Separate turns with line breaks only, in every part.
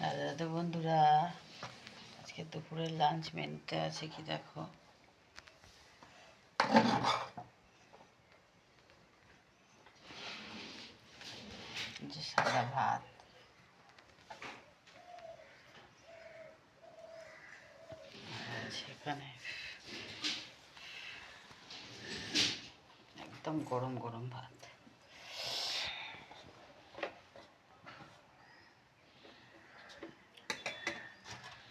রাধে রাধে বন্ধুরা, আজকে দুপুরের লাঞ্চ মেনুতে আছে কি দেখো। যে সাদা ভাত, সেখানে একদম গরম গরম ভাত।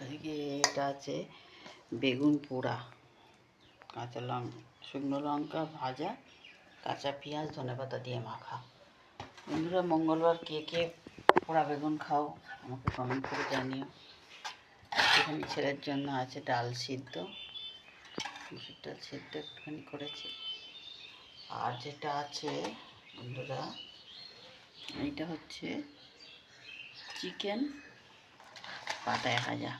এদিকে এটা আছে বেগুন পোড়া, কাঁচা লঙ্কা, শুকনো লঙ্কা ভাজা, কাঁচা পেঁয়াজ, ধনেপাতা দিয়ে মাখা। বন্ধুরা, মঙ্গলবার কে কে পোড়া বেগুন খাও আমাকে কমেন্ট করে জানিও। এখানে ছেলের জন্য আছে ডাল সিদ্ধ, মুসুর ডাল সিদ্ধ একটুখানি করেছি। আর যেটা আছে বন্ধুরা, এইটা হচ্ছে চিকেন পাতায় ভাজা।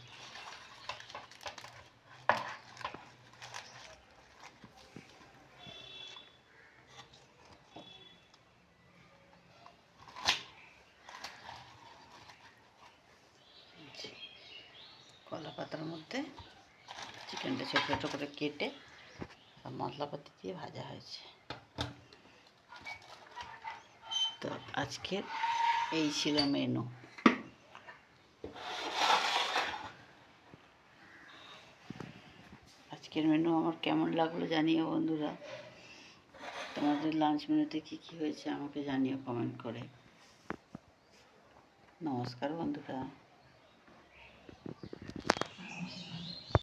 কলা পাতার মধ্যে চিকেনটা ছোটো ছোটো করে কেটে সব মশলাপাতি দিয়ে ভাজা হয়েছে। তো আজকের এই ছিল মেনু। আজকের মেনু আমার কেমন লাগলো জানিও বন্ধুরা। তোমাদের লাঞ্চ মেনুতে কী কী হয়েছে আমাকে জানিও কমেন্ট করে। নমস্কার বন্ধুরা।